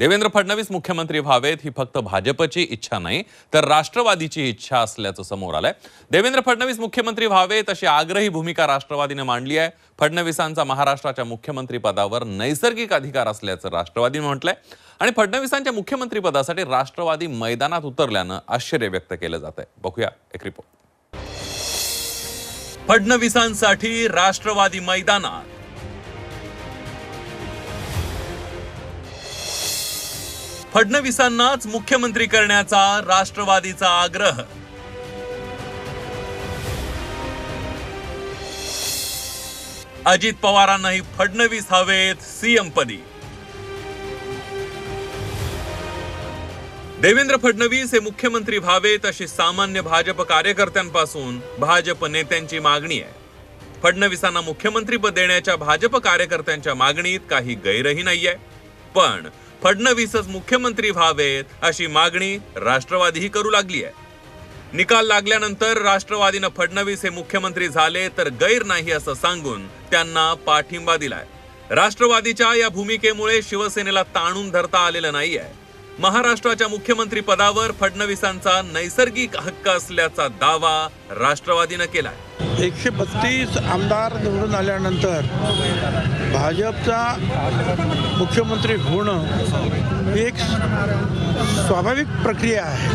देवेंद्र फडणवीस मुख्यमंत्री व्हावेत ही फक्त भाजपची इच्छा नाही तर राष्ट्रवादीची इच्छा असल्याचं समोर आलंय। देवेंद्र फडणवीस मुख्यमंत्री व्हावेत अशी आग्रही भूमिका राष्ट्रवादीने मांडली आहे। फडणवीसांचा महाराष्ट्राच्या मुख्यमंत्री पदावर नैसर्गिक अधिकार असल्याचं राष्ट्रवादीने म्हटलंय आणि फडणवीसांच्या मुख्यमंत्री पदासाठी राष्ट्रवादी मैदानात उतरल्यानं आश्चर्य व्यक्त केलं जातंय। बघूया एक रिपोर्ट। फडणवीसांसाठी राष्ट्रवादी मैदानात। फडणवीसांनाच मुख्यमंत्री करण्याचा राष्ट्रवादीचा आग्रह। अजित पवारांनाही फडणवीस हवेत सीएम पदी। देवेंद्र फडणवीस हे मुख्यमंत्री व्हावेत अशी सामान्य भाजप कार्यकर्त्यांपासून भाजप नेत्यांची मागणी आहे। फडणवीसांना मुख्यमंत्रीपद देण्याच्या भाजप कार्यकर्त्यांच्या मागणीत काही गैरही नाहीये, पण फडणवीसच मुख्यमंत्री व्हावेत अशी मागणी राष्ट्रवादीही करू लागली आहे। निकाल लागल्यानंतर राष्ट्रवादीनं फडणवीस हे मुख्यमंत्री झाले तर गैर नाही असं सांगून त्यांना पाठिंबा दिलाय। राष्ट्रवादीच्या या भूमिकेमुळे शिवसेनेला ताणून धरता आलेलं नाहीये। महाराष्ट्राच्या मुख्यमंत्री पदावर फडणवीसांचा नैसर्गिक हक्क असल्याचा दावा राष्ट्रवादीनं केलाय। 132 आमदार निवडून आल्यानंतर भाजपचा मुख्यमंत्री होणं ही एक स्वाभाविक प्रक्रिया आहे।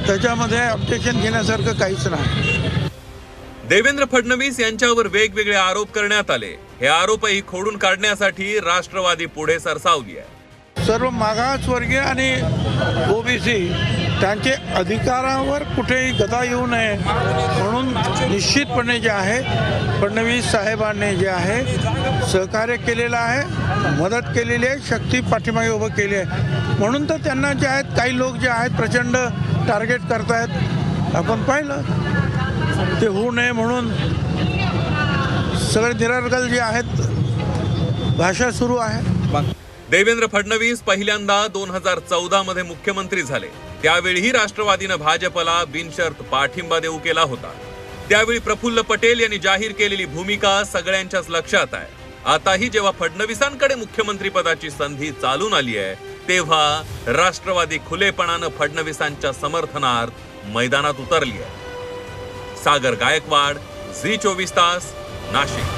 त्याच्यामध्ये ऑब्जेक्शन घेण्यासारखं काहीच नाही। देवेंद्र फडणवीस यांच्यावर वेगवेगळे आरोप करण्यात आले। हे आरोपही खोडून काढण्यासाठी राष्ट्रवादी पुढे सरसावली आहे। सर्व मागासवर्गीय आणि ओबीसी त्यांचे अधिकारावर कुठेही गदा येऊ नये म्हणून निश्चितपणे जे आहे फडणवीस साहेबांनी जे आहे सहकार्य केलेलं आहे, मदत केलेली आहे, शक्ती पाठीमागे उभं केली आहे। म्हणून तर त्यांना जे आहेत काही लोक जे आहेत प्रचंड टार्गेट करतायत। आपण पाहिलं ते होऊ नये म्हणून सगळे निरर्गल जे आहेत भाषा सुरू आहे। देवेंद्र फडणवीस पहिल्यांदा 2014 मध्ये मुख्यमंत्री झाले। त्यावेळीही राष्ट्रवादीनं भाजपला बिनशर्त पाठिंबा देऊ केला होता। त्यावेळी प्रफुल्ल पटेल यांनी जाहीर केलेली भूमिका सगळ्यांच्याच लक्षात आहे। आताही जेव्हा फडणवीसांकडे मुख्यमंत्री पदाची संधी चालून आली आहे तेव्हा राष्ट्रवादी खुलेपणानं फडणवीसांच्या समर्थनार्थ मैदानात उतरली आहे। सागर गायकवाड, झी 24 तास, नाशिक।